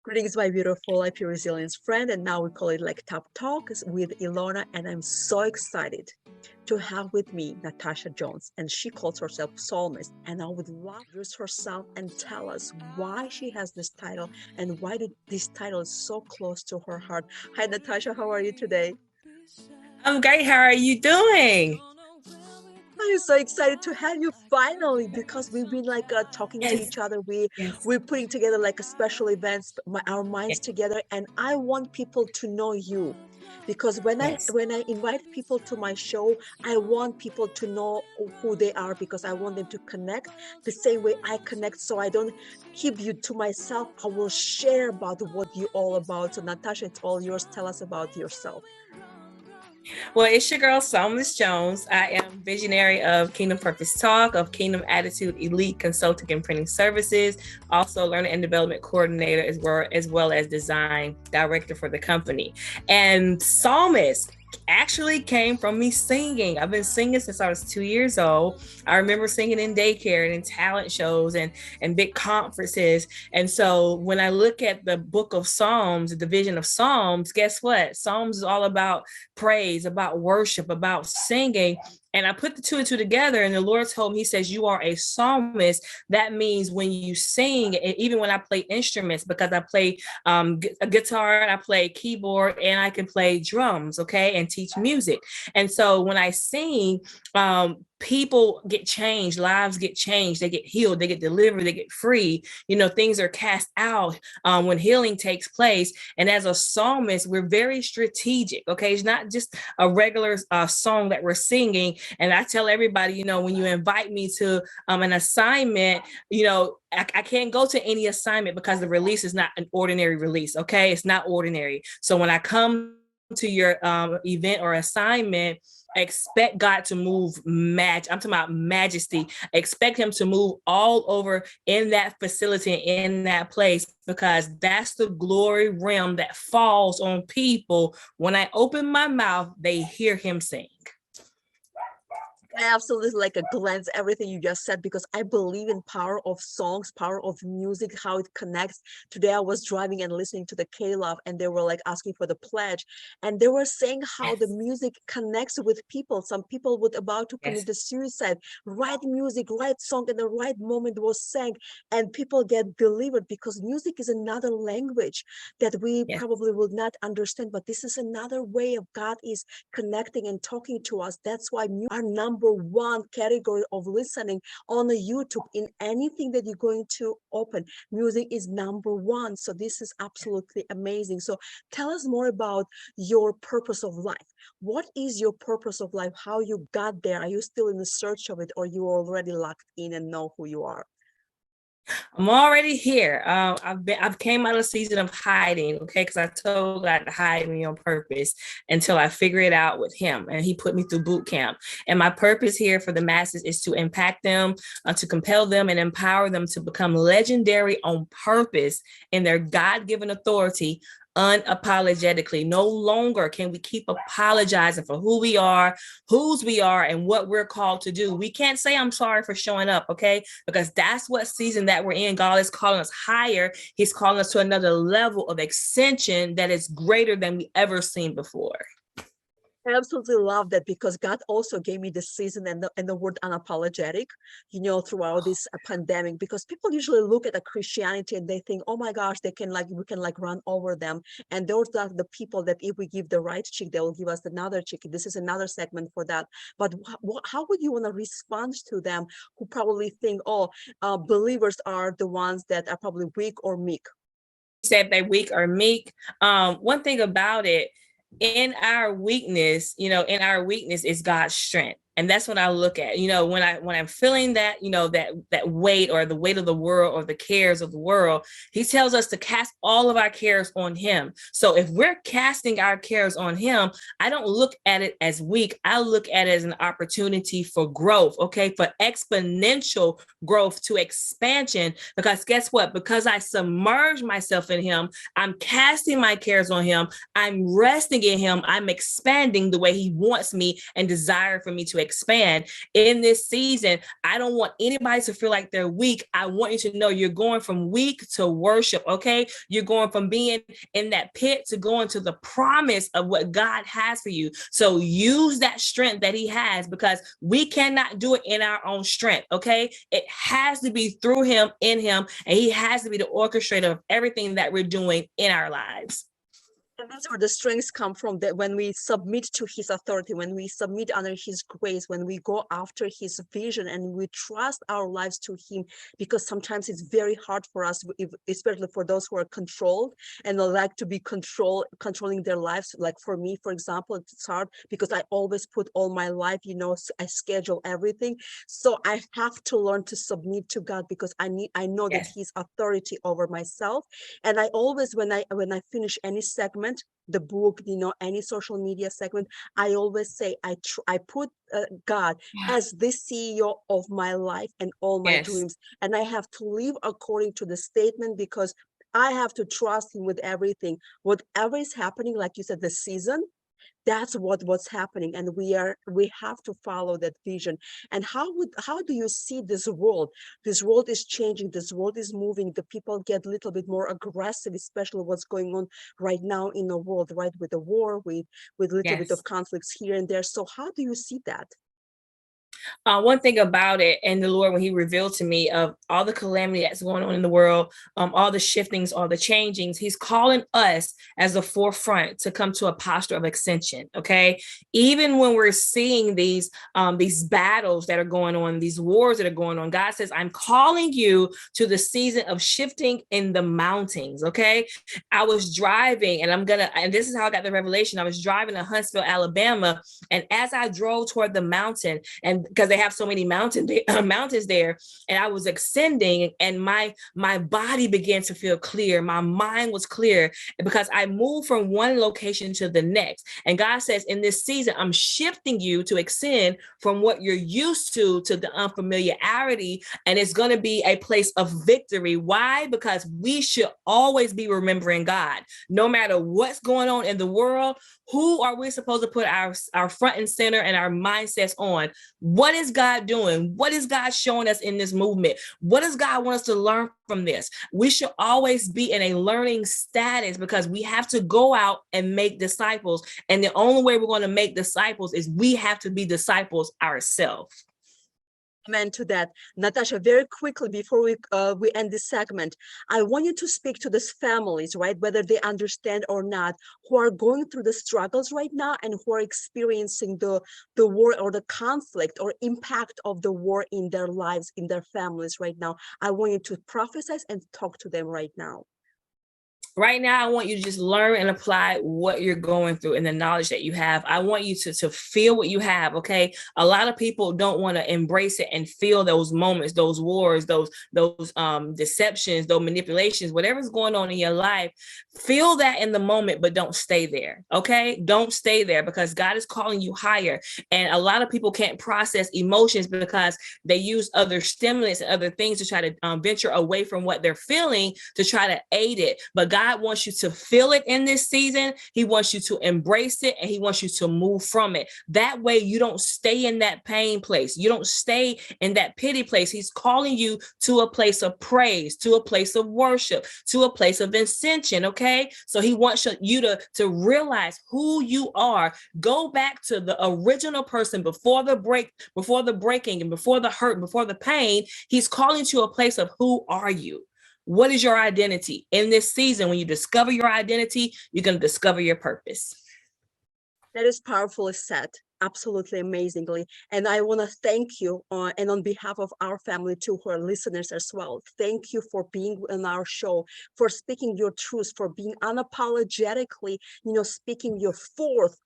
Greetings, my beautiful IP Resilience friend, and now we call it like Top Talks with Ilona, and I'm so excited to have with me Natasha Jones, and she calls herself Psalmist, and I would love to introduce herself and tell us why she has this title and why this title is so close to her heart. Hi, Natasha, how are you today? I'm great. How are you doing? I'm so excited to have you finally because we've been like talking to Yes. each other. Yes. We're putting together like a special events, our minds Yes. together, and I want people to know you because when I Yes. invite people to my show, I want people to know who they are because I want them to connect the same way I connect. So I don't keep you to myself. I will share about what you're all about. So Natasha, it's all yours. Tell us about yourself. Well, it's your girl, Psalmist Jones. I am visionary of Kingdom Purpose Talk, of Kingdom Attitude Elite Consulting and Printing Services, also learning and development coordinator, as well as design director for the company. And Psalmist actually came from me singing. I've been singing since I was 2 years old. I remember singing in daycare and in talent shows and big conferences. And so when I look at the book of Psalms, the division of Psalms, guess what? Psalms is all about praise, about worship, about singing. And I put the two and two together, and the Lord told me, He says, you are a psalmist. That means when you sing, and even when I play instruments, because I play a guitar, I play keyboard, and I can play drums, okay, and teach music. And so when I sing, people get changed, lives get changed, they get healed, they get delivered, they get free. You know, things are cast out when healing takes place. And as a psalmist, we're very strategic, okay? It's not just a regular song that we're singing. And I tell everybody, you know, when you invite me to an assignment, you know, I can't go to any assignment because the release is not an ordinary release, okay? It's not ordinary. So when I come to your event or assignment, expect God to move I'm talking about majesty. Expect Him to move all over in that facility, in that place, because that's the glory realm that falls on people. When I open my mouth, they hear Him sing. I absolutely like a glance everything you just said because I believe in power of songs, power of music, how it connects. Today I was driving and listening to the K-Love, and they were like asking for the pledge, and they were saying how the music connects with people. Some people would about to commit the suicide, right music, right song, and the right moment was sang, and people get delivered because music is another language that we probably will not understand, but this is another way of God is connecting and talking to us. That's why our number one category of listening on the YouTube in anything that you're going to open, music is number one. So this is absolutely amazing. So tell us more about your purpose of life. What is your purpose of life? How you got there? Are you still in the search of it, or you already locked in and know who you are? I'm already here. I've came out of a season of hiding, okay, because I told God to hide me on purpose until I figure it out with Him, and He put me through boot camp. And my purpose here for the masses is to impact them, to compel them, and empower them to become legendary on purpose in their God-given authority, unapologetically. No longer can we keep apologizing for who we are, whose we are, and what we're called to do. We can't say I'm sorry for showing up, okay? Because that's what season that we're in. God is calling us higher. He's calling us to another level of ascension that is greater than we ever seen before. I absolutely love that because God also gave me this season and the word unapologetic, you know, throughout this pandemic, because people usually look at the Christianity and they think, oh my gosh, we can run over them. And those are the people that if we give the right cheek, they will give us another cheek. This is another segment for that. But how would you want to respond to them who probably think, oh, believers are the ones that are probably weak or meek? Said they're weak or meek. One thing about it, in our weakness is God's strength. And that's what I look at, you know, when I'm feeling that, you know, that weight or the weight of the world or the cares of the world, He tells us to cast all of our cares on Him. So if we're casting our cares on Him, I don't look at it as weak. I look at it as an opportunity for growth, okay, for exponential growth to expansion. Because guess what? Because I submerge myself in Him, I'm casting my cares on Him, I'm resting in Him, I'm expanding the way He wants me and desire for me to expand. In this season, I don't want anybody to feel like they're weak. I want you to know you're going from weak to worship, okay? You're going from being in that pit to going to the promise of what God has for you. So use that strength that he has, because we cannot do it in our own strength, okay? It has to be through him, in him, and he has to be the orchestrator of everything that we're doing in our lives. And that's where the strengths come from, that when we submit to his authority, when we submit under his grace, when we go after his vision and we trust our lives to him, because sometimes it's very hard for us, especially for those who are controlled and like to be controlling their lives. Like for me, for example, it's hard because I always put all my life, I schedule everything. So I have to learn to submit to God, because I know that he's authority over myself. And I always, when I finish any segment, the book, any social media segment, I always say I put God as the CEO of my life and all my dreams, and I have to live according to the statement, because I have to trust him with everything. Whatever is happening, like you said, the season, that's what's happening, and we have to follow that vision. And how do you see this world? This world is changing, this world is moving, the people get a little bit more aggressive, especially what's going on right now in the world, right, with the war, with a little bit of conflicts here and there. So how do you see that? One thing about it, and the Lord, when he revealed to me of all the calamity that's going on in the world, all the shiftings, all the changings, he's calling us as the forefront to come to a posture of ascension. Okay. Even when we're seeing these battles that are going on, these wars that are going on, God says, I'm calling you to the season of shifting in the mountains. Okay. I was driving, and this is how I got the revelation. I was driving to Huntsville, Alabama. And as I drove toward the mountain, and because they have so many mountains there, and I was ascending, and my body began to feel clear. My mind was clear, because I moved from one location to the next. And God says, in this season, I'm shifting you to ascend from what you're used to the unfamiliarity, and it's going to be a place of victory. Why? Because we should always be remembering God, no matter what's going on in the world. Who are we supposed to put our front and center and our mindsets on? What is God doing? What is God showing us in this movement? What does God want us to learn from this? We should always be in a learning status, because we have to go out and make disciples. And the only way we're going to make disciples is we have to be disciples ourselves. Amen to that. Natasha, very quickly before we end this segment, I want you to speak to these families, right, whether they understand or not, who are going through the struggles right now and who are experiencing the war or the conflict or impact of the war in their lives, in their families right now. I want you to prophesy and talk to them right now. Right now, I want you to just learn and apply what you're going through and the knowledge that you have. I want you to feel what you have, okay? A lot of people don't want to embrace it and feel those moments, those wars, those deceptions, those manipulations, whatever's going on in your life. Feel that in the moment, but don't stay there, okay? Don't stay there, because God is calling you higher. And a lot of people can't process emotions because they use other stimulants and other things to try to venture away from what they're feeling to try to aid it. But God wants you to feel it in this season. He wants you to embrace it, and he wants you to move from it. That way you don't stay in that pain place. You don't stay in that pity place. He's calling you to a place of praise, to a place of worship, to a place of ascension, okay? So he wants you to realize who you are. Go back to the original person before the breaking, and before the hurt, before the pain. He's calling to a place of who are you? What is your identity? In this season, when you discover your identity, you're going to discover your purpose. That is powerfully said. Absolutely amazingly. And I want to thank you, and on behalf of our family too, who are listeners as well, thank you for being on our show, for speaking your truth, for being unapologetically, speaking your forth,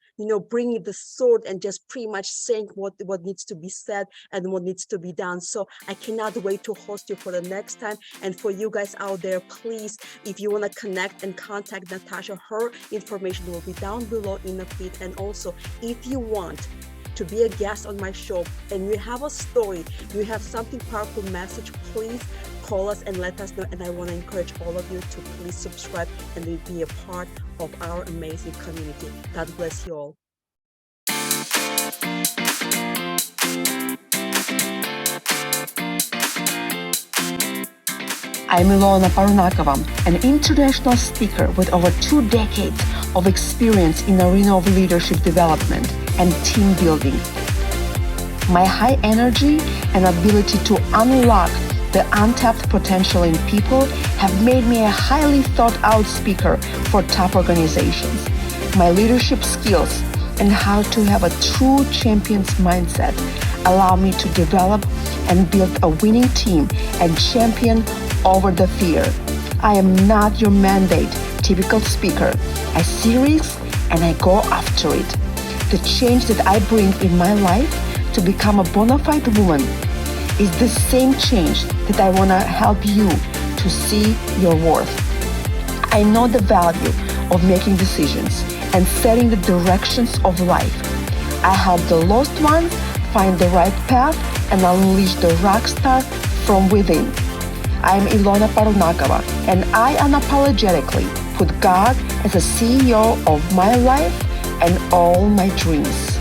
bringing the sword and just pretty much saying what needs to be said and what needs to be done. So I cannot wait to host you for the next time. And for you guys out there, please, if you want to connect and contact Natasha, her information will be down below in the feed. And also, if you want to be a guest on my show and you have a story, you have something powerful message, please call us and let us know. And I want to encourage all of you to please subscribe and be a part of our amazing community. God bless you all. I'm Ilona Parunakova, an international speaker with over 2 decades of experience in the arena of leadership development and team building. My high energy and ability to unlock the untapped potential in people have made me a highly thought-out speaker for top organizations. My leadership skills and how to have a true champion's mindset allow me to develop and build a winning team and champion over the fear. I am not your mandate typical speaker. I see risks and I go after it. The change that I bring in my life to become a bona fide woman is the same change that I want to help you to see your worth. I know the value of making decisions and setting the directions of life. I help the lost ones find the right path and unleash the rock star from within. I'm Ilona Parunakova, and I unapologetically put God as a CEO of my life and all my dreams.